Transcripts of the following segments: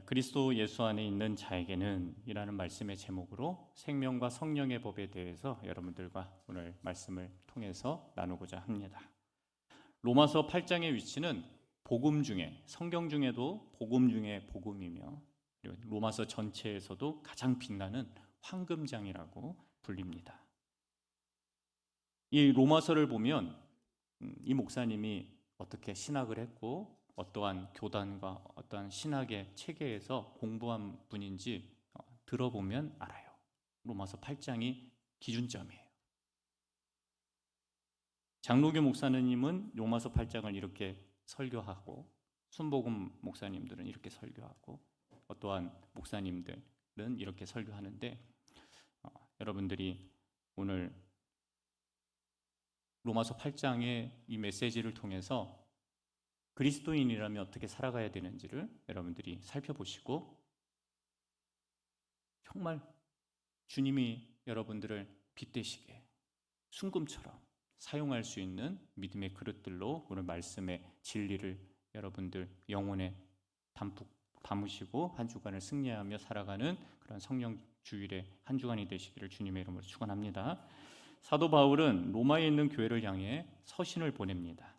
그리스도 예수 안에 있는 자에게는 이라는 말씀의 제목으로 생명과 성령의 법에 대해서 여러분들과 오늘 말씀을 통해서 나누고자 합니다. 로마서 8장의 위치는 복음 중에, 성경 중에도 복음 중에 복음이며 그리고 로마서 전체에서도 가장 빛나는 황금장이라고 불립니다. 이 로마서를 보면 이 목사님이 어떻게 신학을 했고 어떠한 교단과 어떠한 신학의 체계에서 공부한 분인지 들어보면 알아요. 로마서 8장이 기준점이에요. 장로교 목사님은 로마서 8장을 이렇게 설교하고 순복음 목사님들은 이렇게 설교하고 어떠한 목사님들은 이렇게 설교하는데 여러분들이 오늘 로마서 8장의 이 메시지를 통해서 그리스도인이라면 어떻게 살아가야 되는지를 여러분들이 살펴보시고 정말 주님이 여러분들을 빗대시게 순금처럼 사용할 수 있는 믿음의 그릇들로 오늘 말씀의 진리를 여러분들 영혼에 담뿍 담으시고 한 주간을 승리하며 살아가는 그런 성령 주일의 한 주간이 되시기를 주님의 이름으로 축원합니다. 사도 바울은 로마에 있는 교회를 향해 서신을 보냅니다.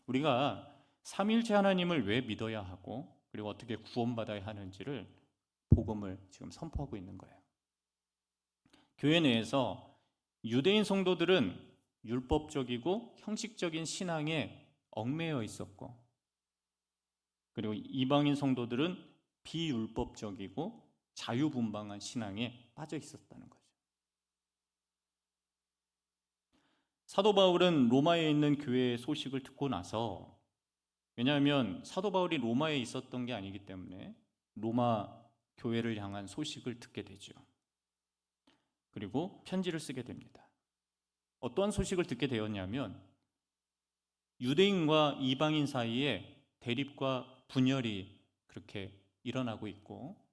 우리가 삼위일체 하나님을 왜 믿어야 하고 그리고 어떻게 구원받아야 하는지를 복음을 지금 선포하고 있는 거예요. 교회 내에서 유대인 성도들은 율법적이고 형식적인 신앙에 얽매여 있었고 그리고 이방인 성도들은 비율법적이고 자유분방한 신앙에 빠져 있었다는 거죠. 사도 바울은 로마에 있는 교회의 소식을 듣고 나서 왜냐하면 사도 바울이 로마에 있었던 게 아니기 때문에 로마 교회를 향한 소식을 듣게 되죠. 그리고 편지를 쓰게 됩니다. 어떠한 소식을 듣게 되었냐면 유대인과 이방인 사이에 대립과 분열이 그렇게 일어나고 있고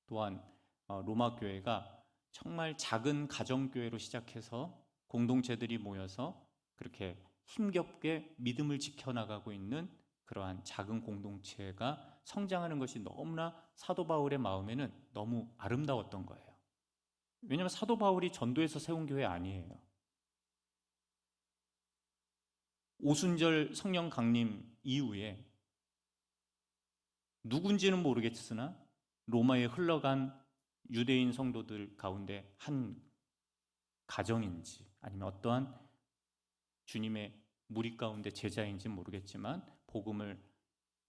또한 로마 교회가 정말 작은 가정교회로 시작해서 공동체들이 모여서 그렇게 힘겹게 믿음을 지켜나가고 있는 그러한 작은 공동체가 성장하는 것이 너무나 사도 바울의 마음에는 너무 아름다웠던 거예요. 왜냐하면 사도 바울이 전도해서 세운 교회 아니에요. 오순절 성령 강림 이후에 누군지는 모르겠으나 로마에 흘러간 유대인 성도들 가운데 한 가정인지 아니면 어떠한 주님의 무리 가운데 제자인지 모르겠지만 복음을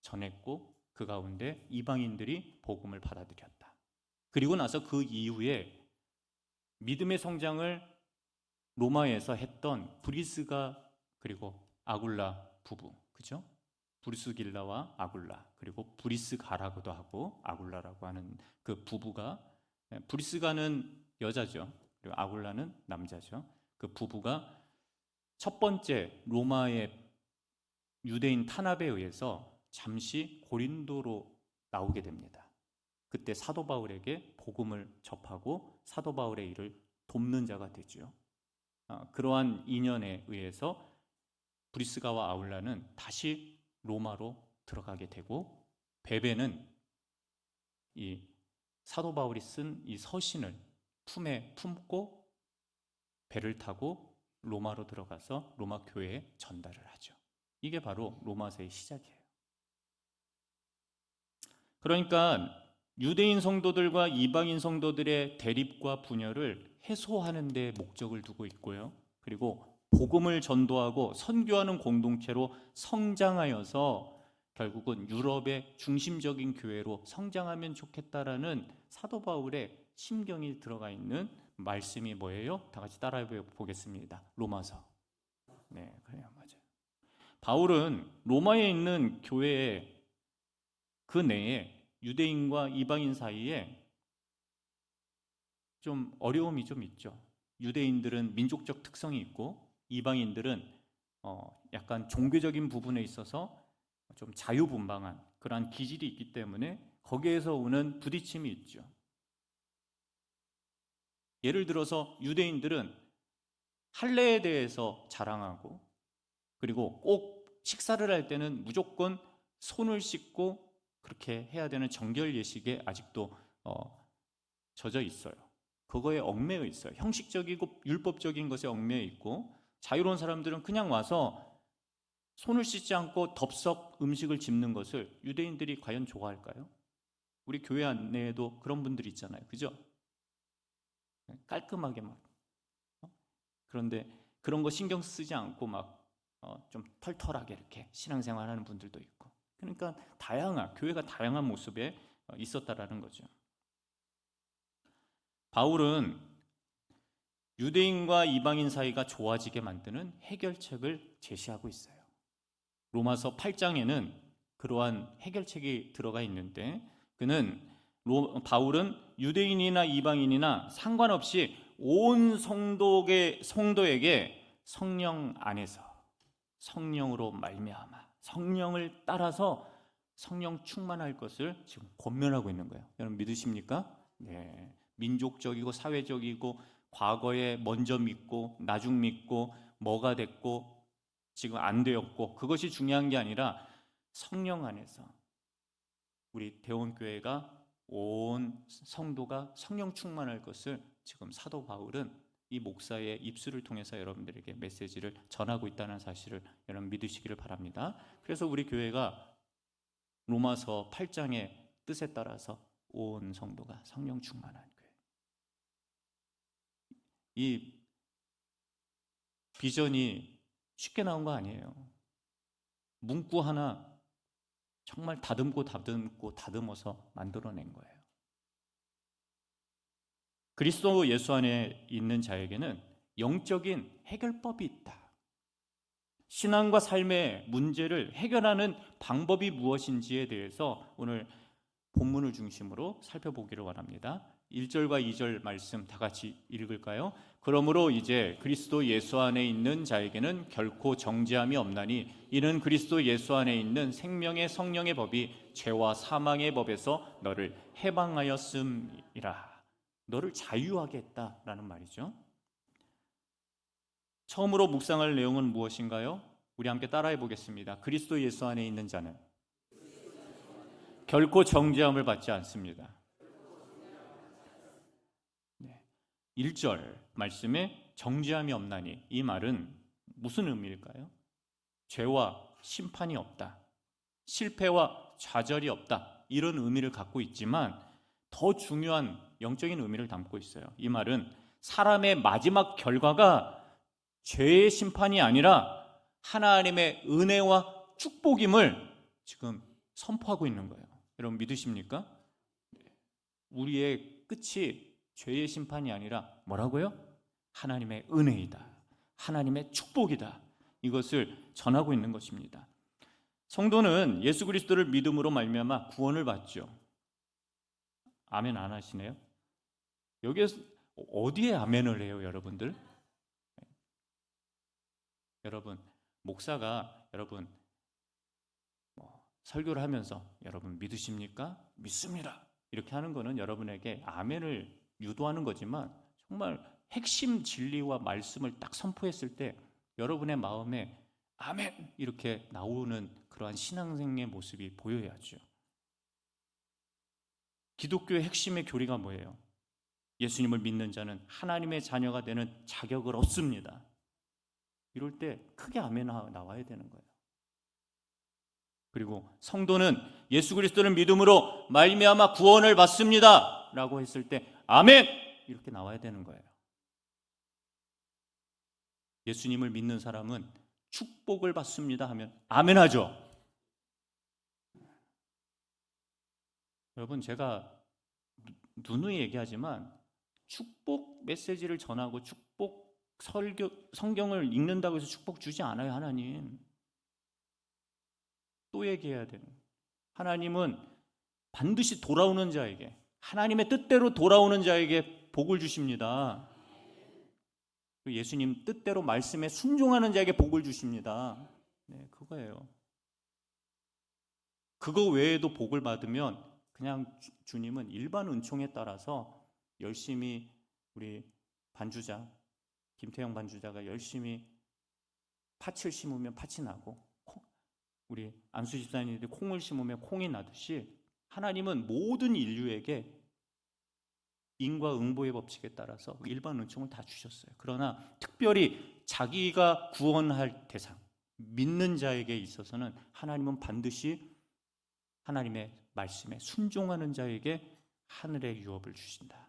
전했고 그 가운데 이방인들이 복음을 받아들였다. 그리고 나서 그 이후에 믿음의 성장을 로마에서 했던 브리스가 그리고 아굴라 부부, 그죠? 브리스길라와 아굴라, 그리고 브리스가라고도 하고 아굴라라고 하는 그 부부가, 브리스가는 여자죠. 그리고 아굴라는 남자죠. 그 부부가 첫 번째 로마의 유대인 탄압에 의해서 잠시 고린도로 나오게 됩니다. 그때 사도 바울에게 복음을 접하고 사도 바울의 일을 돕는 자가 되죠. 그러한 인연에 의해서 브리스가와 아울라는 다시 로마로 들어가게 되고 베베는 이 사도 바울이 쓴 이 서신을 품에 품고 배를 타고 로마로 들어가서 로마 교회에 전달을 하죠. 이게 바로 로마서의 시작이에요. 그러니까 유대인 성도들과 이방인 성도들의 대립과 분열을 해소하는 데 목적을 두고 있고요. 그리고 복음을 전도하고 선교하는 공동체로 성장하여서 결국은 유럽의 중심적인 교회로 성장하면 좋겠다라는 사도 바울의 심경이 들어가 있는 말씀이 뭐예요? 다 같이 따라해 보겠습니다. 로마서. 네, 그래요. 맞아요. 바울은 로마에 있는 교회의 그 내에 유대인과 이방인 사이에 좀 어려움이 좀 있죠. 유대인들은 민족적 특성이 있고 이방인들은 약간 종교적인 부분에 있어서 좀 자유분방한 그러한 기질이 있기 때문에 거기에서 오는 부딪힘이 있죠. 예를 들어서 유대인들은 할례에 대해서 자랑하고 그리고 꼭 식사를 할 때는 무조건 손을 씻고 그렇게 해야 되는 정결 예식에 아직도 젖어 있어요. 그거에 얽매여 있어요. 형식적이고 율법적인 것에 얽매여 있고, 자유로운 사람들은 그냥 와서 손을 씻지 않고 덥석 음식을 집는 것을 유대인들이 과연 좋아할까요? 우리 교회 안에도 그런 분들이 있잖아요. 그죠? 깔끔하게 막. 그런데 그런 거 신경 쓰지 않고 막 좀 털털하게 이렇게 신앙생활하는 분들도 있고. 그러니까 교회가 다양한 모습에 있었다라는 거죠. 바울은 유대인과 이방인 사이가 좋아지게 만드는 해결책을 제시하고 있어요. 로마서 8장에는 그러한 해결책이 들어가 있는데, 바울은 유대인이나 이방인이나 상관없이 온 성도에게 성령 안에서, 성령으로 말미암아, 성령을 따라서 성령 충만할 것을 지금 권면하고 있는 거예요. 여러분 믿으십니까? 네. 민족적이고 사회적이고 과거에 먼저 믿고 나중 믿고 뭐가 됐고 지금 안 되었고, 그것이 중요한 게 아니라 성령 안에서 우리 대원교회가 온 성도가 성령 충만할 것을 지금 사도 바울은 이 목사의 입술을 통해서 여러분들에게 메시지를 전하고 있다는 사실을 여러분 믿으시기를 바랍니다. 그래서 우리 교회가 로마서 8장의 뜻에 따라서 온 성도가 성령 충만한 교회. 이 비전이 쉽게 나온 거 아니에요. 문구 하나 정말 다듬어서 만들어낸 거예요. 그리스도 예수 안에 있는 자에게는 영적인 해결법이 있다. 신앙과 삶의 문제를 해결하는 방법이 무엇인지에 대해서 오늘 본문을 중심으로 살펴보기를 원합니다. 1절과 2절 말씀 다 같이 읽을까요? 그러므로 이제 그리스도 예수 안에 있는 자에게는 결코 정죄함이 없나니 이는 그리스도 예수 안에 있는 생명의 성령의 법이 죄와 사망의 법에서 너를 해방하였음이라. 너를 자유하게 했다라는 말이죠. 처음으로 묵상할 내용은 무엇인가요? 우리 함께 따라해 보겠습니다. 그리스도 예수 안에 있는 자는 결코 정죄함을 받지 않습니다. 1절 말씀에 정죄함이 없나니, 이 말은 무슨 의미일까요? 죄와 심판이 없다, 실패와 좌절이 없다, 이런 의미를 갖고 있지만 더 중요한 영적인 의미를 담고 있어요. 이 말은 사람의 마지막 결과가 죄의 심판이 아니라 하나님의 은혜와 축복임을 지금 선포하고 있는 거예요. 여러분 믿으십니까? 우리의 끝이 죄의 심판이 아니라 뭐라고요? 하나님의 은혜이다, 하나님의 축복이다, 이것을 전하고 있는 것입니다. 성도는 예수 그리스도를 믿음으로 말미암아 구원을 받죠. 아멘 안 하시네요? 여기에서 어디에 아멘을 해요, 여러분들? 여러분, 목사가 여러분 설교를 하면서 여러분 믿으십니까? 믿습니다, 이렇게 하는 거는 여러분에게 아멘을 유도하는 거지만, 정말 핵심 진리와 말씀을 딱 선포했을 때 여러분의 마음에 아멘 이렇게 나오는 그러한 신앙생의 모습이 보여야죠. 기독교의 핵심의 교리가 뭐예요? 예수님을 믿는 자는 하나님의 자녀가 되는 자격을 얻습니다. 이럴 때 크게 아멘 나와야 되는 거예요. 그리고 성도는 예수 그리스도를 믿음으로 말미암아 구원을 받습니다 라고 했을 때 아멘 이렇게 나와야 되는 거예요. 예수님을 믿는 사람은 축복을 받습니다 하면 아멘 하죠. 여러분, 제가 누누이 얘기하지만 축복 메시지를 전하고 축복 성경을 읽는다고 해서 축복 주지 않아요. 하나님 또 얘기해야 되는, 하나님은 반드시 돌아오는 자에게, 하나님의 뜻대로 돌아오는 자에게 복을 주십니다. 예수님 뜻대로 말씀에 순종하는 자에게 복을 주십니다. 네, 그거예요. 그거 외에도 복을 받으면 그냥 주님은 일반 은총에 따라서 열심히 우리 반주자 김태형 반주자가 열심히 팥을 심으면 팥이 나고 우리 안수 집사님들이 콩을 심으면 콩이 나듯이 하나님은 모든 인류에게 인과 응보의 법칙에 따라서 일반 은총을 다 주셨어요. 그러나 특별히 자기가 구원할 대상, 믿는 자에게 있어서는 하나님은 반드시 하나님의 말씀에 순종하는 자에게 하늘의 유업을 주신다.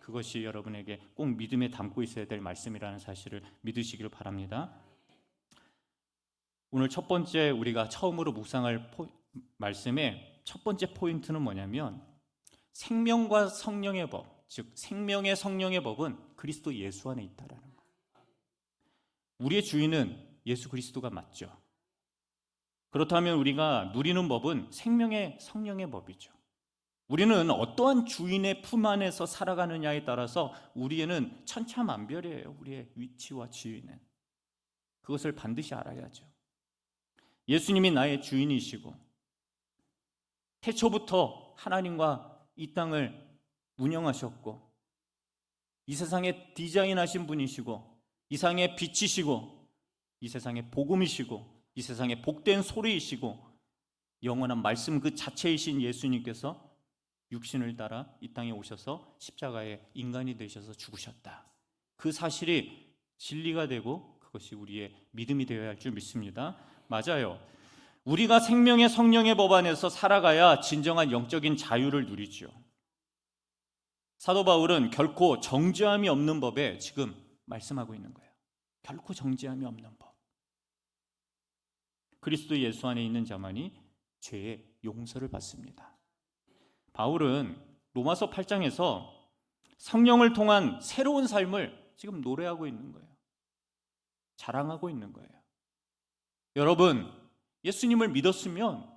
그것이 여러분에게 꼭 믿음에 담고 있어야 될 말씀이라는 사실을 믿으시기를 바랍니다. 오늘 첫 번째 우리가 처음으로 묵상할 말씀의 첫 번째 포인트는 뭐냐면 생명과 성령의 법, 즉 생명의 성령의 법은 그리스도 예수 안에 있다라는 거예요. 우리의 주인은 예수 그리스도가 맞죠. 그렇다면 우리가 누리는 법은 생명의 성령의 법이죠. 우리는 어떠한 주인의 품 안에서 살아가느냐에 따라서 우리에는 천차만별이에요. 우리의 위치와 지위는. 그것을 반드시 알아야죠. 예수님이 나의 주인이시고 태초부터 하나님과 이 땅을 운영하셨고 이 세상에 디자인하신 분이시고 이 세상의 빛이시고 이 세상의 복음이시고 이 세상의 복된 소리이시고 영원한 말씀 그 자체이신 예수님께서 육신을 따라 이 땅에 오셔서 십자가에 인간이 되셔서 죽으셨다. 그 사실이 진리가 되고 그것이 우리의 믿음이 되어야 할 줄 믿습니다. 맞아요. 우리가 생명의 성령의 법 안에서 살아가야 진정한 영적인 자유를 누리죠. 사도 바울은 결코 정죄함이 없는 법에 지금 말씀하고 있는 거예요. 결코 정죄함이 없는 법. 그리스도 예수 안에 있는 자만이 죄의 용서를 받습니다. 바울은 로마서 8장에서 성령을 통한 새로운 삶을 지금 노래하고 있는 거예요. 자랑하고 있는 거예요. 여러분, 예수님을 믿었으면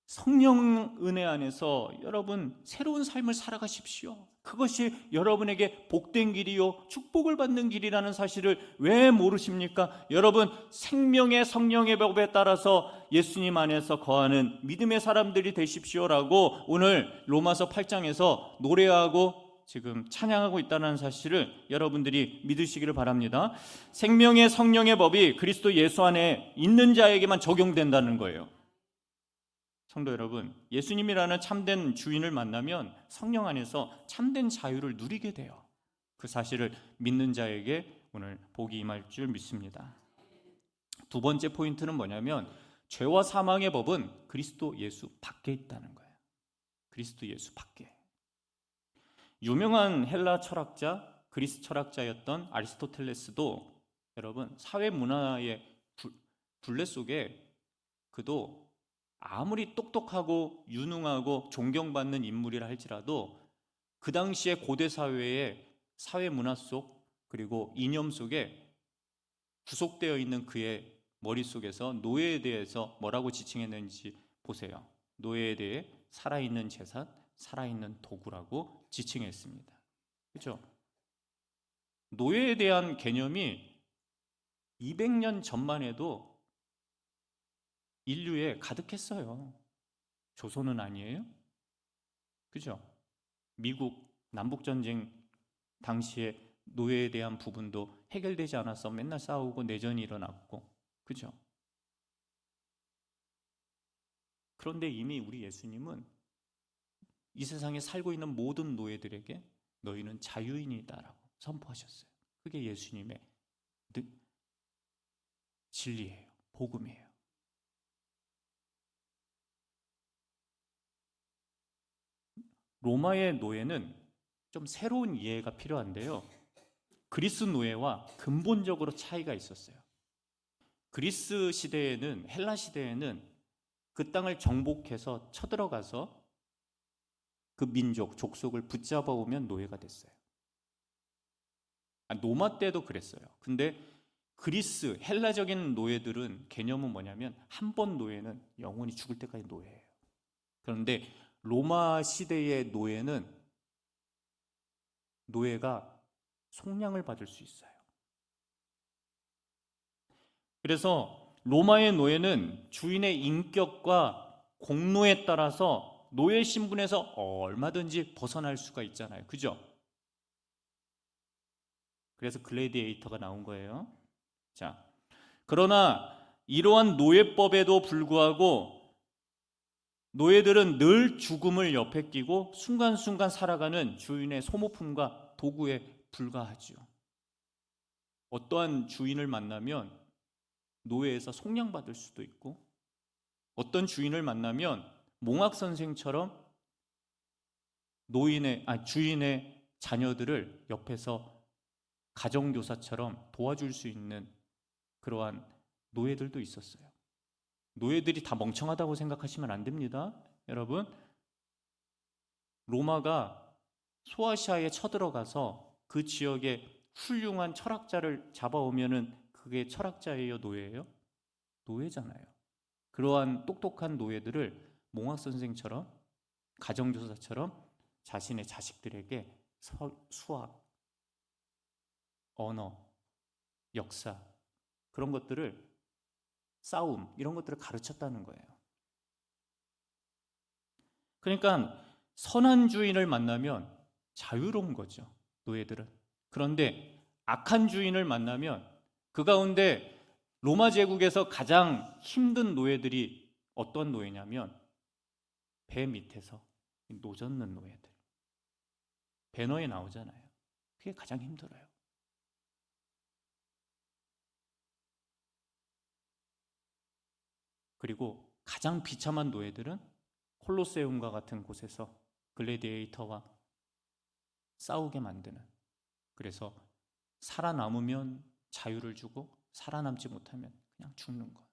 성령 은혜 안에서 여러분 새로운 삶을 살아가십시오. 그것이 여러분에게 복된 길이요 축복을 받는 길이라는 사실을 왜 모르십니까? 여러분, 생명의 성령의 법에 따라서 예수님 안에서 거하는 믿음의 사람들이 되십시오라고 오늘 로마서 8장에서 노래하고 지금 찬양하고 있다는 사실을 여러분들이 믿으시기를 바랍니다. 생명의 성령의 법이 그리스도 예수 안에 있는 자에게만 적용된다는 거예요. 성도 여러분, 예수님이라는 참된 주인을 만나면 성령 안에서 참된 자유를 누리게 돼요. 그 사실을 믿는 자에게 오늘 복이 임할 줄 믿습니다. 두 번째 포인트는 뭐냐면 죄와 사망의 법은 그리스도 예수 밖에 있다는 거예요. 그리스도 예수 밖에. 유명한 헬라 철학자, 그리스 철학자였던 아리스토텔레스도 여러분 사회 문화의 굴레 속에 그도 아무리 똑똑하고 유능하고 존경받는 인물이라 할지라도 그 당시의 고대 사회의 사회 문화 속 그리고 이념 속에 구속되어 있는 그의 머릿속에서 노예에 대해서 뭐라고 지칭했는지 보세요. 노예에 대해 살아있는 재산, 살아있는 도구라고 지칭했습니다. 그렇죠? 노예에 대한 개념이 200년 전만 해도 인류에 가득했어요. 조선은 아니에요? 그죠? 미국 남북전쟁 당시에 노예에 대한 부분도 해결되지 않아서 맨날 싸우고 내전이 일어났고, 그죠? 그런데 이미 우리 예수님은 이 세상에 살고 있는 모든 노예들에게 너희는 자유인이다라고 선포하셨어요. 그게 예수님의 진리예요. 복음이에요. 로마의 노예는 좀 새로운 이해가 필요한데요. 그리스 노예와 근본적으로 차이가 있었어요. 그리스 시대에는, 헬라 시대에는 그 땅을 정복해서 쳐들어가서 그 민족, 족속을 붙잡아 오면 노예가 됐어요. 로마 때도 그랬어요. 근데 그리스, 헬라적인 노예들은 개념은 뭐냐면 한 번 노예는 영원히 죽을 때까지 노예예요. 그런데 로마 시대의 노예가 속량을 받을 수 있어요. 그래서 로마의 노예는 주인의 인격과 공로에 따라서 노예 신분에서 얼마든지 벗어날 수가 있잖아요. 그죠? 그래서 글래디에이터가 나온 거예요. 자, 그러나 이러한 노예법에도 불구하고 노예들은 늘 죽음을 옆에 끼고 순간순간 살아가는 주인의 소모품과 도구에 불과하지요. 어떠한 주인을 만나면 노예에서 속량받을 수도 있고, 어떤 주인을 만나면 몽학 선생처럼 주인의 자녀들을 옆에서 가정교사처럼 도와줄 수 있는 그러한 노예들도 있었어요. 노예들이 다 멍청하다고 생각하시면 안 됩니다. 여러분, 로마가 소아시아에 쳐들어가서 그 지역에 훌륭한 철학자를 잡아오면은 그게 철학자예요, 노예예요? 노예잖아요. 그러한 똑똑한 노예들을 몽학 선생처럼, 가정교사처럼 자신의 자식들에게 수학, 언어, 역사, 그런 것들을, 싸움, 이런 것들을 가르쳤다는 거예요. 그러니까 선한 주인을 만나면 자유로운 거죠, 노예들은. 그런데 악한 주인을 만나면 그 가운데 로마 제국에서 가장 힘든 노예들이 어떤 노예냐면 배 밑에서 노젓는 노예들. 배너에 나오잖아요. 그게 가장 힘들어요. 그리고 가장 비참한 노예들은 콜로세움과 같은 곳에서 글래디에이터와 싸우게 만드는, 그래서 살아남으면 자유를 주고 살아남지 못하면 그냥 죽는 것.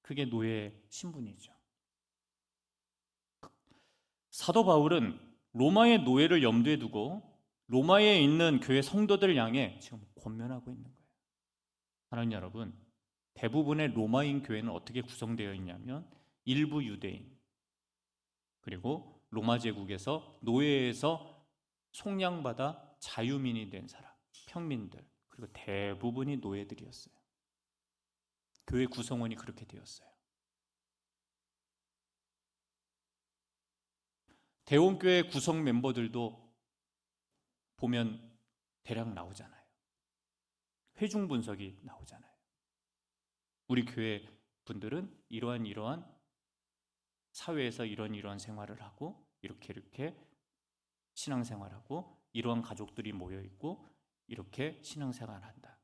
그게 노예의 신분이죠. 사도 바울은 로마의 노예를 염두에 두고 로마에 있는 교회 성도들을 향해 지금 권면하고 있는 거예요. 사랑하는 여러분, 대부분의 로마인 교회는 어떻게 구성되어 있냐면 일부 유대인, 그리고 로마 제국에서 노예에서 속량받아 자유민이 된 사람, 평민들, 그리고 대부분이 노예들이었어요. 교회 구성원이 그렇게 되었어요. 대원교회 구성 멤버들도 보면 대략 나오잖아요. 회중 분석이 나오잖아요. 우리 교회 분들은 이러한 사회에서 이러한 생활을 하고 이렇게 신앙생활하고 이러한 가족들이 모여 있고 이렇게 신앙생활한다.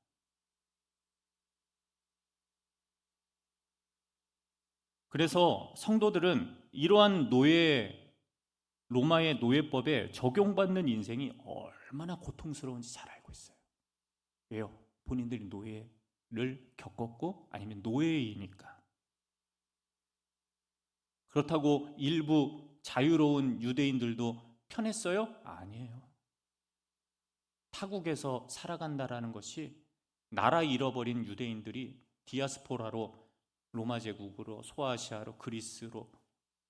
그래서 성도들은 이러한 로마의 노예법에 적용받는 인생이 얼마나 고통스러운지 잘 알고 있어요. 왜요? 본인들이 노예를 겪었고 아니면 노예이니까. 그렇다고 일부 자유로운 유대인들도 편했어요? 아니에요. 타국에서 살아간다라는 것이 나라 잃어버린 유대인들이 디아스포라로 로마 제국으로, 소아시아로, 그리스로,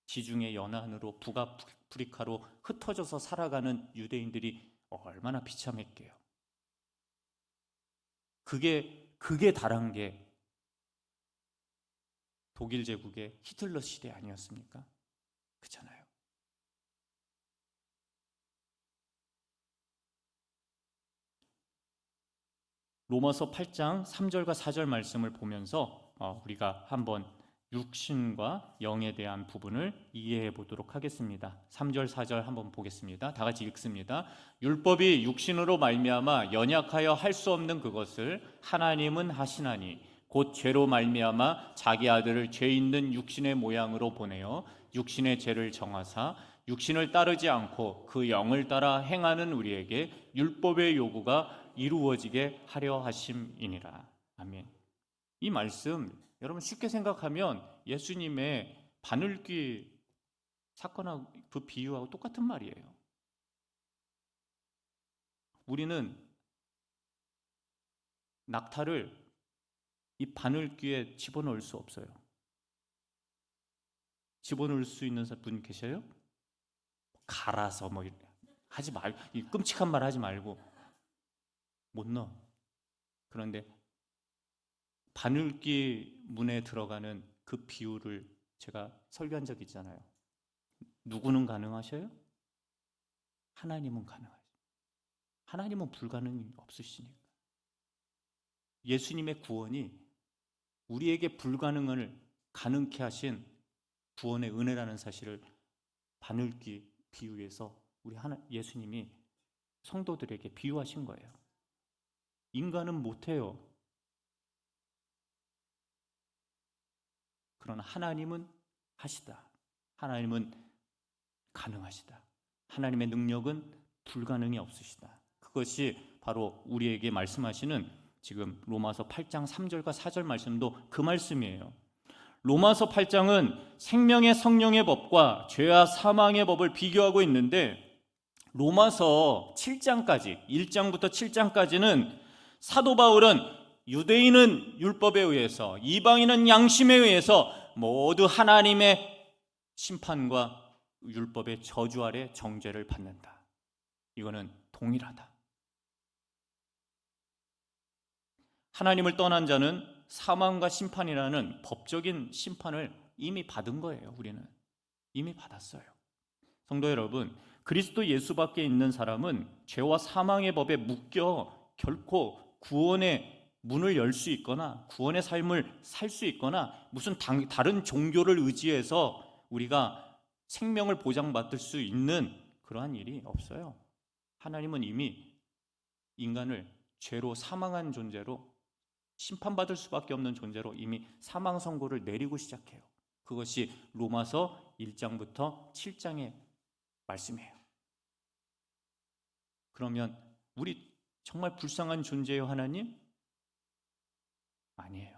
지중해 연안으로, 북아프리카로 흩어져서 살아가는 유대인들이 얼마나 비참했게요. 그게 달한 게 독일 제국의 히틀러 시대 아니었습니까? 그렇잖아요. 로마서 8장 3절과 4절 말씀을 보면서 우리가 한번 육신과 영에 대한 부분을 이해해 보도록 하겠습니다. 3절 4절 한번 보겠습니다. 다 같이 읽습니다. 율법이 육신으로 말미암아 연약하여 할 수 없는 그것을 하나님은 하시나니 곧 죄로 말미암아 자기 아들을 죄 있는 육신의 모양으로 보내어 육신의 죄를 정하사 육신을 따르지 않고 그 영을 따라 행하는 우리에게 율법의 요구가 이루어지게 하려 하심이니라. 아멘. 이 말씀 여러분 쉽게 생각하면 예수님의 바늘귀 사건하고 그 비유하고 똑같은 말이에요. 우리는 낙타를 이 바늘귀에 집어넣을 수 없어요. 집어넣을 수 있는 분 계셔요? 갈아서 하지 말고, 이 끔찍한 말 하지 말고 못 넣어. 그런데 바늘귀 문에 들어가는 그 비유를 제가 설교한 적 있잖아요. 누구는 가능하셔요? 하나님은 가능하죠. 하나님은 불가능이 없으시니까. 예수님의 구원이 우리에게 불가능을 가능케 하신 구원의 은혜라는 사실을 바늘귀 비유에서 예수님이 성도들에게 비유하신 거예요. 인간은 못해요. 그러나 하나님은 하시다. 하나님은 가능하시다. 하나님의 능력은 불가능이 없으시다. 그것이 바로 우리에게 말씀하시는 지금 로마서 8장 3절과 4절 말씀도 그 말씀이에요. 로마서 8장은 생명의 성령의 법과 죄와 사망의 법을 비교하고 있는데, 로마서 7장까지, 1장부터 7장까지는 사도 바울은 유대인은 율법에 의해서, 이방인은 양심에 의해서 모두 하나님의 심판과 율법의 저주 아래 정죄를 받는다. 이거는 동일하다. 하나님을 떠난 자는 사망과 심판이라는 법적인 심판을 이미 받은 거예요. 우리는 이미 받았어요. 성도 여러분, 그리스도 예수밖에 있는 사람은 죄와 사망의 법에 묶여 결코 구원의 문을 열 수 있거나 구원의 삶을 살 수 있거나 무슨 다른 종교를 의지해서 우리가 생명을 보장받을 수 있는 그러한 일이 없어요. 하나님은 이미 인간을 죄로 사망한 존재로, 심판받을 수밖에 없는 존재로 이미 사망 선고를 내리고 시작해요. 그것이 로마서 1장부터 7장의 말씀이에요. 그러면 우리 정말 불쌍한 존재예요, 하나님? 아니에요.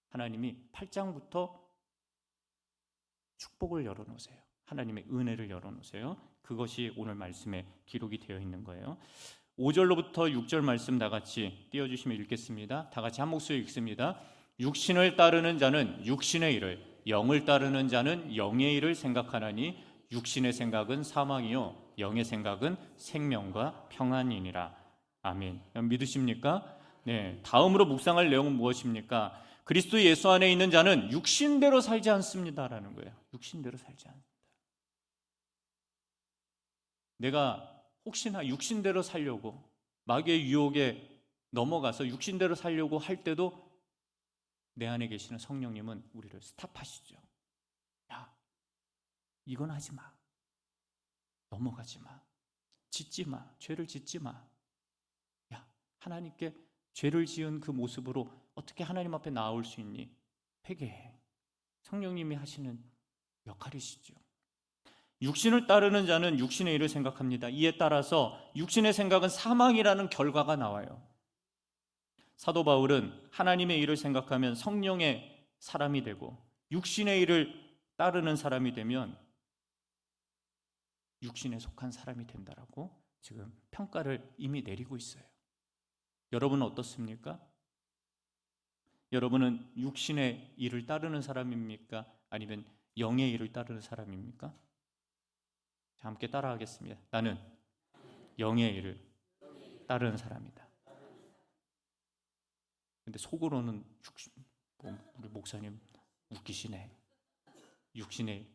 하나님이 8장부터 축복을 열어놓으세요. 하나님의 은혜를 열어놓으세요. 그것이 오늘 말씀에 기록이 되어 있는 거예요. 5절로부터 6절 말씀 다 같이 띄워주시면 읽겠습니다. 다 같이 한 목소리 읽습니다. 육신을 따르는 자는 육신의 일을, 영을 따르는 자는 영의 일을 생각하나니 육신의 생각은 사망이요 영의 생각은 생명과 평안이니라. 아멘. 믿으십니까? 네. 다음으로 묵상할 내용은 무엇입니까? 그리스도 예수 안에 있는 자는 육신대로 살지 않습니다라는 거예요. 육신대로 살지 않습니다. 내가 혹시나 육신대로 살려고, 마귀의 유혹에 넘어가서 육신대로 살려고 할 때도 내 안에 계시는 성령님은 우리를 스탑하시죠. 야, 이건 하지 마. 넘어가지 마. 짓지 마. 죄를 짓지 마. 야, 하나님께 죄를 지은 그 모습으로 어떻게 하나님 앞에 나올 수 있니? 회개해. 성령님이 하시는 역할이시죠. 육신을 따르는 자는 육신의 일을 생각합니다. 이에 따라서 육신의 생각은 사망이라는 결과가 나와요. 사도 바울은 하나님의 일을 생각하면 성령의 사람이 되고, 육신의 일을 따르는 사람이 되면 육신에 속한 사람이 된다라고 지금 평가를 이미 내리고 있어요. 여러분은 어떻습니까? 여러분은 육신의 일을 따르는 사람입니까? 아니면 영의 일을 따르는 사람입니까? 자, 함께 따라하겠습니다. 나는 영의 일을 따르는 사람이다. 근데 속으로는 우리 목사님 웃기시네. 육신의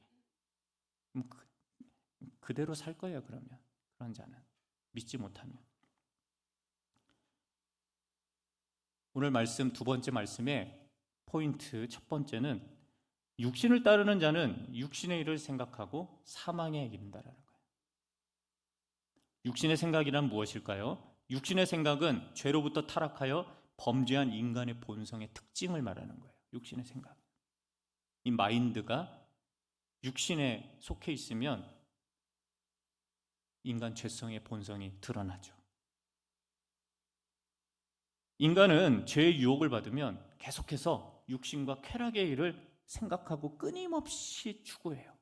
그대로 살 거예요. 그러면 그런 자는 믿지 못하면. 오늘 말씀 두 번째 말씀의 포인트 첫 번째는 육신을 따르는 자는 육신의 일을 생각하고 사망에 이른다라는 거예요. 육신의 생각이란 무엇일까요? 육신의 생각은 죄로부터 타락하여 범죄한 인간의 본성의 특징을 말하는 거예요. 육신의 생각. 이 마인드가 육신에 속해 있으면 인간 죄성의 본성이 드러나죠. 인간은 죄의 유혹을 받으면 계속해서 육신과 쾌락의 일을 생각하고 끊임없이 추구해요.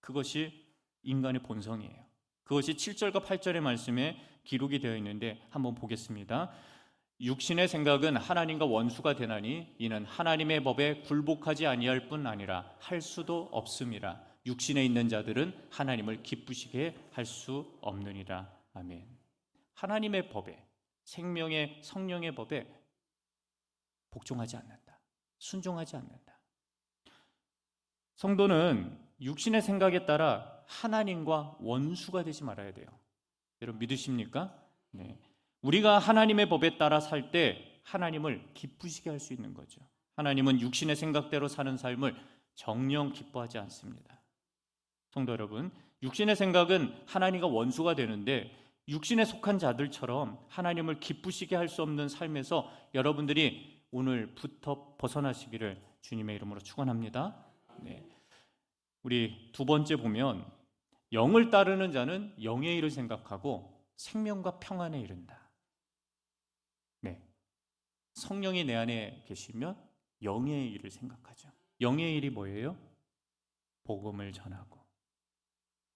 그것이 인간의 본성이에요. 그것이 7절과 8절의 말씀에 기록이 되어 있는데 한번 보겠습니다. 육신의 생각은 하나님과 원수가 되나니 이는 하나님의 법에 굴복하지 아니할 뿐 아니라 할 수도 없음이라. 육신에 있는 자들은 하나님을 기쁘시게 할 수 없느니라. 아멘. 하나님의 법에, 생명의 성령의 법에 복종하지 않는다. 순종하지 않는다. 성도는 육신의 생각에 따라 하나님과 원수가 되지 말아야 돼요. 여러분 믿으십니까? 네. 우리가 하나님의 법에 따라 살 때 하나님을 기쁘시게 할 수 있는 거죠. 하나님은 육신의 생각대로 사는 삶을 정녕 기뻐하지 않습니다. 성도 여러분, 육신의 생각은 하나님과 원수가 되는데 육신에 속한 자들처럼 하나님을 기쁘시게 할 수 없는 삶에서 여러분들이 오늘부터 벗어나시기를 주님의 이름으로 축원합니다. 네. 우리 두 번째 보면 영을 따르는 자는 영의 일을 생각하고 생명과 평안에 이른다. 네. 성령이 내 안에 계시면 영의 일을 생각하죠. 영의 일이 뭐예요? 복음을 전하고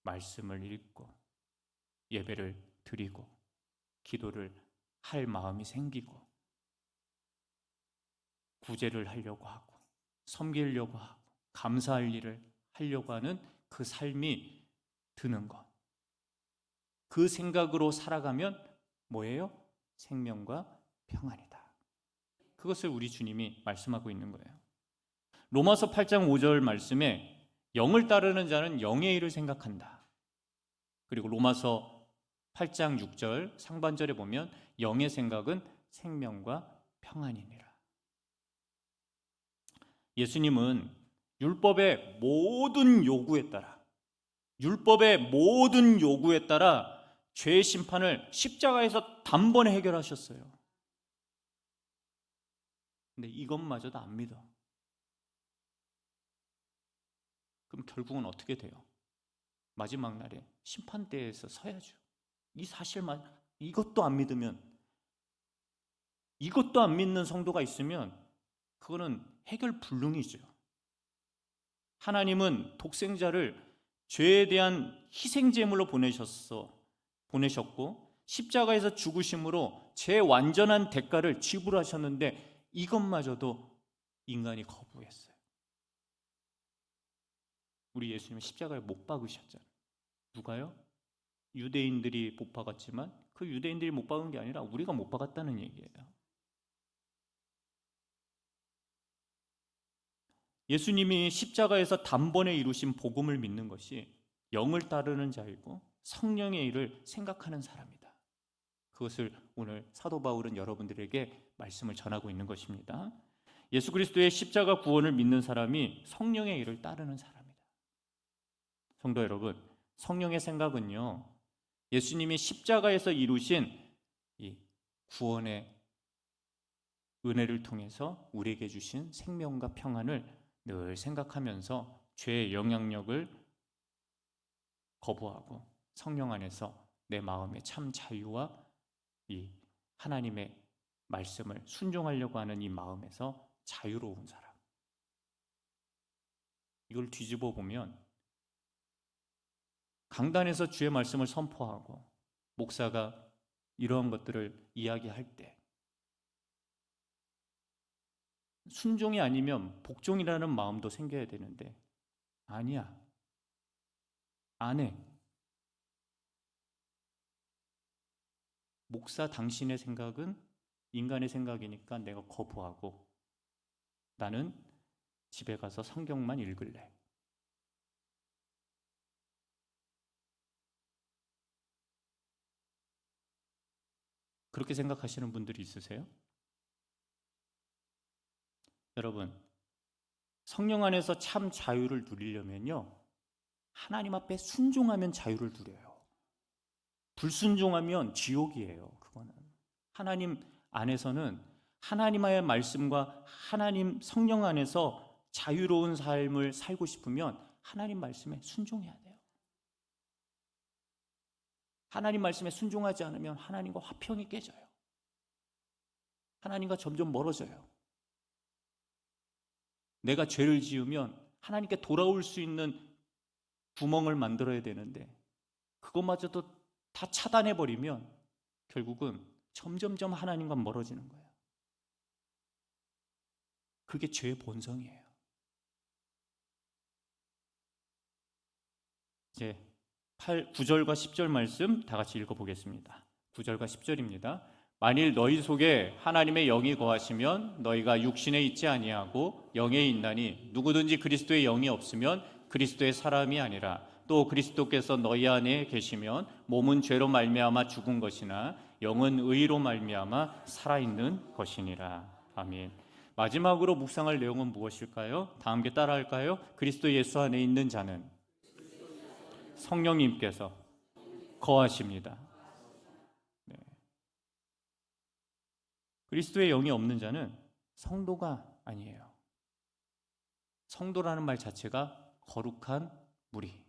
말씀을 읽고 예배를 드리고 기도를 할 마음이 생기고 구제를 하려고 하고 섬기려고 하고 감사할 일을 하려고 하는 그 삶이 드는 것. 그 생각으로 살아가면 뭐예요? 생명과 평안이다. 그것을 우리 주님이 말씀하고 있는 거예요. 로마서 8장 5절 말씀에 영을 따르는 자는 영의 일을 생각한다. 그리고 로마서 8장 6절 상반절에 보면 영의 생각은 생명과 평안이니라. 예수님은 율법의 모든 요구에 따라 죄의 심판을 십자가에서 단번에 해결하셨어요. 근데 이것마저도 안 믿어. 그럼 결국은 어떻게 돼요? 마지막 날에 심판대에서 서야죠. 이 사실만, 이것도 안 믿으면, 이것도 안 믿는 성도가 있으면 그거는 해결 불능이죠. 하나님은 독생자를 죄에 대한 희생제물로 보내셨고 십자가에서 죽으심으로 제 완전한 대가를 지불하셨는데 이것마저도 인간이 거부했어요. 우리 예수님은 십자가에 못 박으셨잖아요. 누가요? 유대인들이 못 박았지만 그 유대인들이 못 박은 게 아니라 우리가 못 박았다는 얘기예요. 예수님이 십자가에서 단번에 이루신 복음을 믿는 것이 영을 따르는 자이고 성령의 일을 생각하는 사람이다. 그것을 오늘 사도 바울은 여러분들에게 말씀을 전하고 있는 것입니다. 예수 그리스도의 십자가 구원을 믿는 사람이 성령의 일을 따르는 사람이다. 성도 여러분, 성령의 생각은요, 예수님이 십자가에서 이루신 이 구원의 은혜를 통해서 우리에게 주신 생명과 평안을 늘 생각하면서 죄의 영향력을 거부하고 성령 안에서 내 마음의 참 자유와 이 하나님의 말씀을 순종하려고 하는 이 마음에서 자유로운 사람. 이걸 뒤집어 보면 강단에서 주의 말씀을 선포하고 목사가 이러한 것들을 이야기할 때 순종이 아니면 복종이라는 마음도 생겨야 되는데 아니야, 안 해. 목사 당신의 생각은 인간의 생각이니까 내가 거부하고 나는 집에 가서 성경만 읽을래. 그렇게 생각하시는 분들이 있으세요? 여러분, 성령 안에서 참 자유를 누리려면요, 하나님 앞에 순종하면 자유를 누려요. 불순종하면 지옥이에요. 그거는 하나님 안에서는 하나님의 말씀과 하나님 성령 안에서 자유로운 삶을 살고 싶으면 하나님 말씀에 순종해야 돼요. 하나님 말씀에 순종하지 않으면 하나님과 화평이 깨져요. 하나님과 점점 멀어져요. 내가 죄를 지으면 하나님께 돌아올 수 있는 구멍을 만들어야 되는데 그것마저도 다 차단해버리면 결국은 점점점 하나님과 멀어지는 거예요. 그게 죄의 본성이에요. 이제 9절과 10절 말씀 다 같이 읽어보겠습니다. 9절과 10절입니다. 만일 너희 속에 하나님의 영이 거하시면 너희가 육신에 있지 아니하고 영에 있나니 누구든지 그리스도의 영이 없으면 그리스도의 사람이 아니라 또 그리스도께서 너희 안에 계시면 몸은 죄로 말미암아 죽은 것이나 영은 의로 말미암아 살아있는 것이니라. 아멘. 마지막으로 묵상할 내용은 무엇일까요? 다 함께 따라할까요? 그리스도 예수 안에 있는 자는 성령님께서 거하십니다. 네. 그리스도의 영이 없는 자는 성도가 아니에요. 성도라는 말 자체가 거룩한 무리.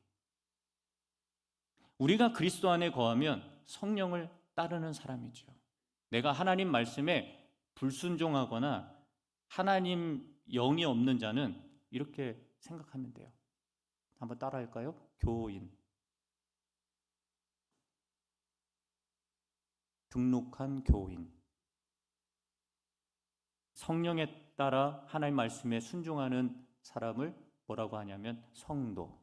우리가 그리스도 안에 거하면 성령을 따르는 사람이죠. 내가 하나님 말씀에 불순종하거나 하나님 영이 없는 자는 이렇게 생각하면 돼요. 한번 따라할까요? 교인, 등록한 교인. 성령에 따라 하나님 말씀에 순종하는 사람을 뭐라고 하냐면 성도.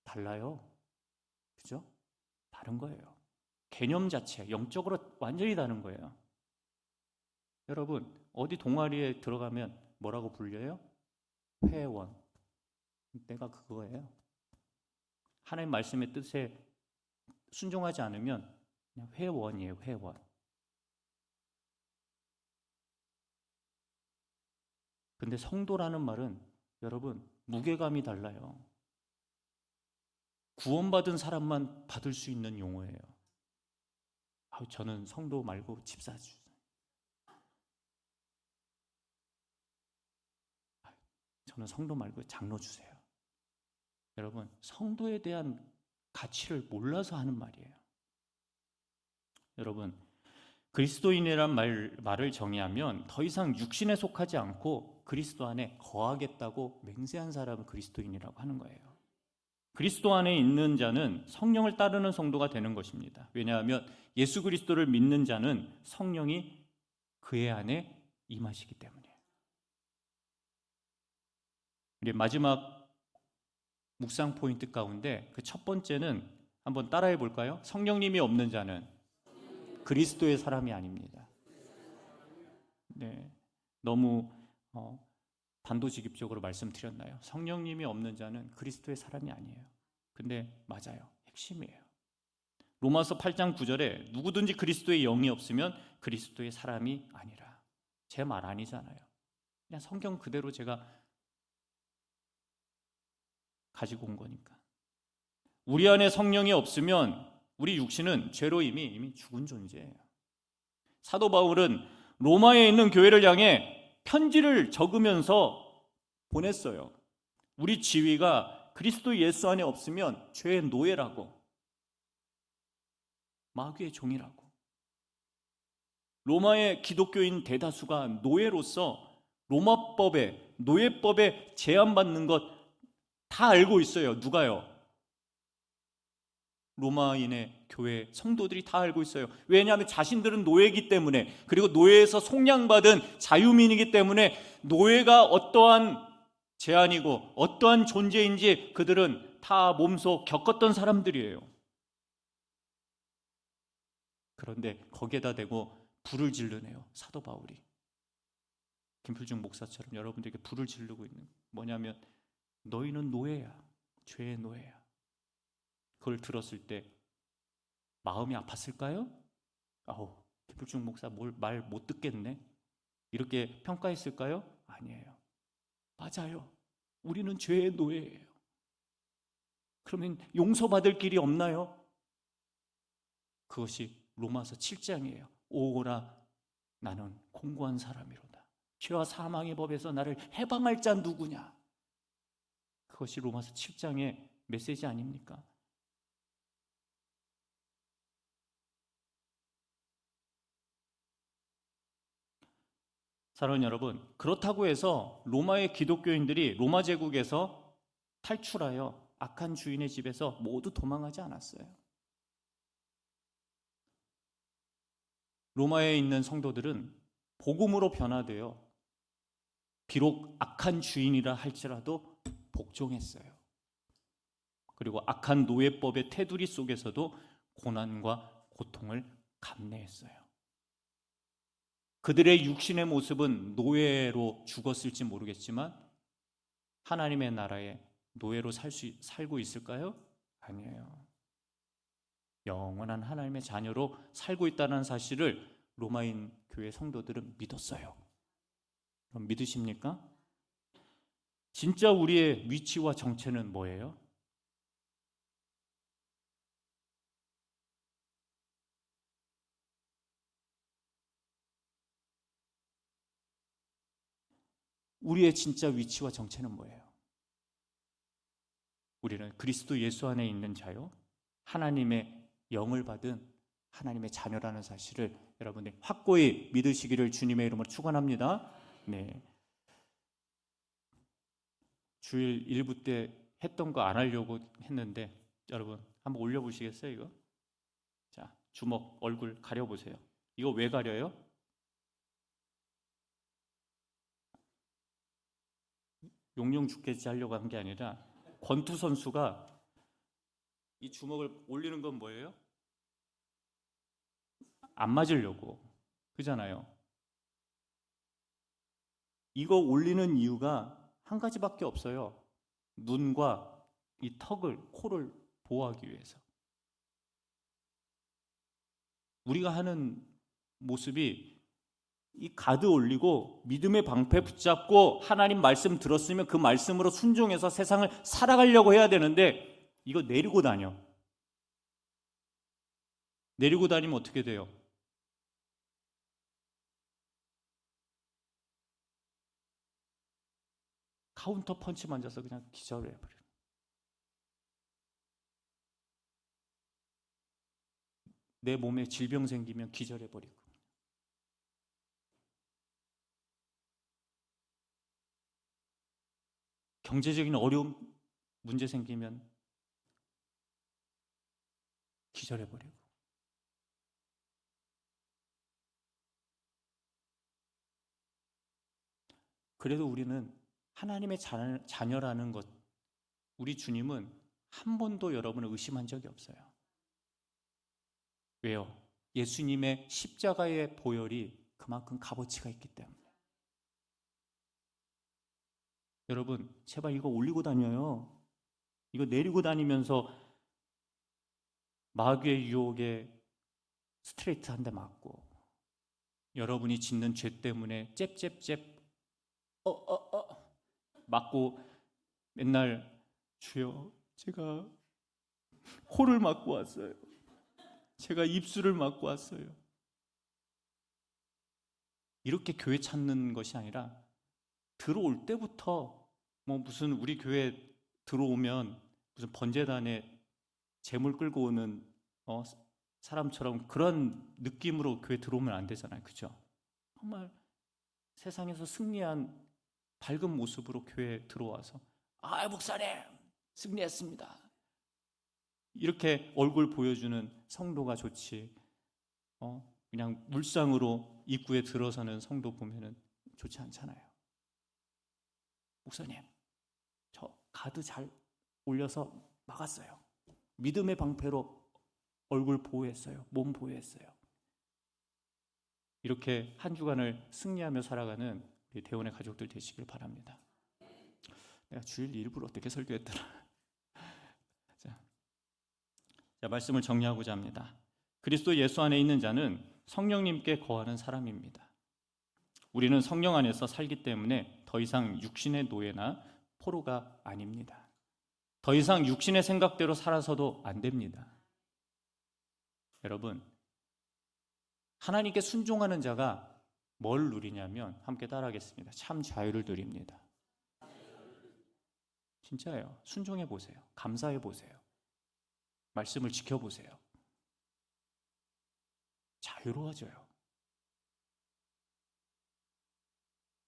달라요. 그죠? 다른 거예요. 개념 자체, 영적으로 완전히 다른 거예요. 여러분, 어디 동아리에 들어가면 뭐라고 불려요? 회원. 내가 그거예요. 하나님 말씀의 뜻에 순종하지 않으면 그냥 회원이에요, 회원. 근데 성도라는 말은 여러분, 무게감이 달라요. 구원받은 사람만 받을 수 있는 용어예요. 저는 성도 말고 집사 주세요. 저는 성도 말고 장로 주세요. 여러분, 성도에 대한 가치를 몰라서 하는 말이에요. 여러분, 그리스도인이란 말을 정의하면 더 이상 육신에 속하지 않고 그리스도 안에 거하겠다고 맹세한 사람을 그리스도인이라고 하는 거예요. 그리스도 안에 있는 자는 성령을 따르는 성도가 되는 것입니다. 왜냐하면 예수 그리스도를 믿는 자는 성령이 그의 안에 임하시기 때문이에요. 우리 마지막 묵상 포인트 가운데 그 첫 번째는 한번 따라해 볼까요? 성령님이 없는 자는 그리스도의 사람이 아닙니다. 네, 너무 단도직입적으로 말씀드렸나요? 성령님이 없는 자는 그리스도의 사람이 아니에요. 근데 맞아요. 핵심이에요. 로마서 8장 9절에 누구든지 그리스도의 영이 없으면 그리스도의 사람이 아니라. 제 말 아니잖아요. 그냥 성경 그대로 제가 가지고 온 거니까. 우리 안에 성령이 없으면 우리 육신은 죄로 이미 죽은 존재예요. 사도 바울은 로마에 있는 교회를 향해 편지를 적으면서 보냈어요. 우리 지위가 그리스도 예수 안에 없으면 죄의 노예라고, 마귀의 종이라고. 로마의 기독교인 대다수가 노예로서 로마법에, 노예법에 제한받는 것 다 알고 있어요. 누가요? 로마인의 교회 성도들이 다 알고 있어요. 왜냐하면 자신들은 노예이기 때문에, 그리고 노예에서 속량받은 자유민이기 때문에 노예가 어떠한 제한이고 어떠한 존재인지 그들은 다 몸소 겪었던 사람들이에요. 그런데 거기에다 대고 불을 지르네요. 사도 바울이. 김필중 목사처럼 여러분들에게 불을 지르고 있는, 뭐냐면 너희는 노예야. 죄의 노예야. 그걸 들었을 때 마음이 아팠을까요? 김필중 목사 말 못 듣겠네. 이렇게 평가했을까요? 아니에요. 맞아요. 우리는 죄의 노예예요. 그러면 용서받을 길이 없나요? 그것이 로마서 7장이에요. 오라 나는 공고한 사람이로다. 죄와 사망의 법에서 나를 해방할 자 누구냐? 그것이 로마서 7장의 메시지 아닙니까? 사랑하는 여러분, 그렇다고 해서 로마의 기독교인들이 로마 제국에서 탈출하여 악한 주인의 집에서 모두 도망하지 않았어요. 로마에 있는 성도들은 복음으로 변화되어 비록 악한 주인이라 할지라도 복종했어요. 그리고 악한 노예법의 테두리 속에서도 고난과 고통을 감내했어요. 그들의 육신의 모습은 노예로 죽었을지 모르겠지만 하나님의 나라의 노예로 살고 있을까요? 아니에요. 영원한 하나님의 자녀로 살고 있다는 사실을 로마인 교회 성도들은 믿었어요. 그럼 믿으십니까? 진짜 우리의 위치와 정체는 뭐예요? 우리의 진짜 위치와 정체는 뭐예요? 우리는 그리스도 예수 안에 있는 자요, 하나님의 영을 받은 하나님의 자녀라는 사실을 여러분들이 확고히 믿으시기를 주님의 이름으로 축원합니다. 네. 주일 일부 때 했던 거 안 하려고 했는데 여러분 한번 올려보시겠어요? 이거? 자, 주먹 얼굴 가려보세요. 이거 왜 가려요? 용용 죽겠지 하려고 한 게 아니라 권투 선수가 이 주먹을 올리는 건 뭐예요? 안 맞으려고. 그잖아요. 이거 올리는 이유가 한 가지밖에 없어요. 눈과 이 턱을, 코를 보호하기 위해서. 우리가 하는 모습이 이 가드 올리고 믿음의 방패 붙잡고 하나님 말씀 들었으면 그 말씀으로 순종해서 세상을 살아가려고 해야 되는데 이거 내리고 다녀. 내리고 다니면 어떻게 돼요? 카운터 펀치 맞아서 그냥 기절을 해버려요. 내 몸에 질병 생기면 기절해버리고. 경제적인 어려움, 문제 생기면 기절해버리고. 그래도 우리는 하나님의 자녀라는 것, 우리 주님은 한 번도 여러분을 의심한 적이 없어요. 왜요? 예수님의 십자가의 보혈이 그만큼 값어치가 있기 때문에. 여러분, 제발 이거 올리고 다녀요. 이거 내리고 다니면서 마귀의 유혹에 스트레이트 한 대 맞고, 여러분이 짓는 죄 때문에 잽잽잽 맞고, 맨날 주여, 제가 코를 맞고 왔어요. 제가 입술을 맞고 왔어요. 이렇게 교회 찾는 것이 아니라 들어올 때부터 뭐 무슨 우리 교회 들어오면 무슨 번제단에 재물 끌고 오는 사람처럼 그런 느낌으로 교회 들어오면 안 되잖아요. 그죠? 정말 세상에서 승리한 밝은 모습으로 교회에 들어와서 목사님 승리했습니다. 이렇게 얼굴 보여주는 성도가 좋지. 그냥 물상으로 입구에 들어서는 성도 보면은 좋지 않잖아요. 목사님, 저 가드 잘 올려서 막았어요. 믿음의 방패로 얼굴 보호했어요. 몸 보호했어요. 이렇게 한 주간을 승리하며 살아가는 우리 대원의 가족들 되시길 바랍니다. 내가 주일 일부러 어떻게 설교했더라. 자, 말씀을 정리하고자 합니다. 그리스도 예수 안에 있는 자는 성령님께 거하는 사람입니다. 우리는 성령 안에서 살기 때문에 더 이상 육신의 노예나 포로가 아닙니다. 더 이상 육신의 생각대로 살아서도 안 됩니다. 여러분, 하나님께 순종하는 자가 뭘 누리냐면, 함께 따라하겠습니다. 참 자유를 누립니다. 진짜예요. 순종해 보세요. 감사해 보세요. 말씀을 지켜보세요. 자유로워져요.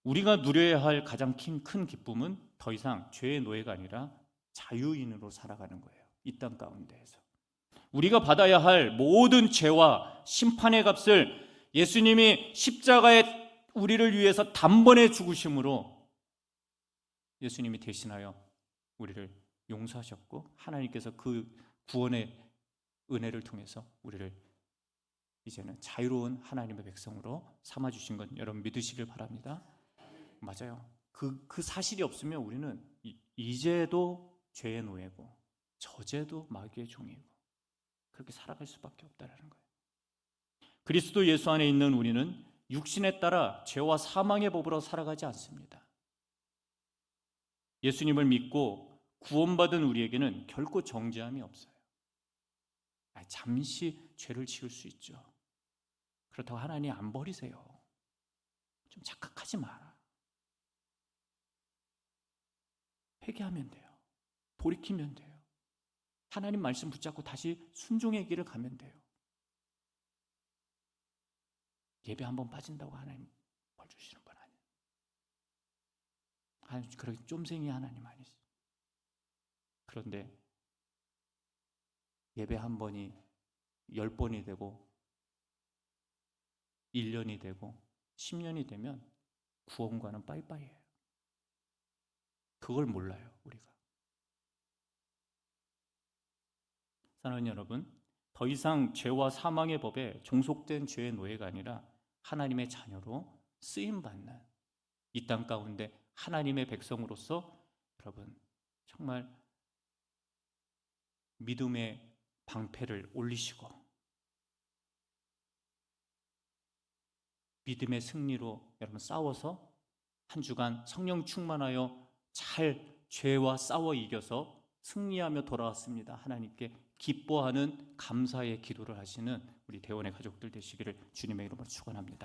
우리가 누려야 할 가장 큰 기쁨은 더 이상 죄의 노예가 아니라 자유인으로 살아가는 거예요. 이 땅 가운데에서 우리가 받아야 할 모든 죄와 심판의 값을 예수님이 십자가에 우리를 위해서 단번에 죽으심으로 예수님이 대신하여 우리를 용서하셨고, 하나님께서 그 구원의 은혜를 통해서 우리를 이제는 자유로운 하나님의 백성으로 삼아주신 것 여러분 믿으시길 바랍니다. 맞아요. 그 사실이 없으면 우리는 이제도 죄의 노예고 저제도 마귀의 종이고 그렇게 살아갈 수밖에 없다라는 거예요. 그리스도 예수 안에 있는 우리는 육신에 따라 죄와 사망의 법으로 살아가지 않습니다. 예수님을 믿고 구원받은 우리에게는 결코 정죄함이 없어요. 잠시 죄를 지을 수 있죠. 그렇다고 하나님 안 버리세요. 좀 착각하지 마라. 회개하면 돼요. 돌이키면 돼요. 하나님 말씀 붙잡고 다시 순종의 길을 가면 돼요. 예배 한번 빠진다고 하나님 벌 주시는 분 아니에요. 하나님 그렇게 쫌생이 하나님 아니세요. 그런데 예배 한 번이 10번이 되고 1년이 되고 10년이 되면 구원과는 빠이빠이예요. 그걸 몰라요, 우리가. 사랑하는 여러분, 더 이상 죄와 사망의 법에 종속된 죄의 노예가 아니라 하나님의 자녀로 쓰임받는 이 땅 가운데 하나님의 백성으로서 여러분 정말 믿음의 방패를 올리시고 믿음의 승리로 여러분 싸워서 한 주간 성령 충만하여 잘 죄와 싸워 이겨서 승리하며 돌아왔습니다. 하나님께 기뻐하는 감사의 기도를 하시는 우리 대원의 가족들 되시기를 주님의 이름으로 축원합니다.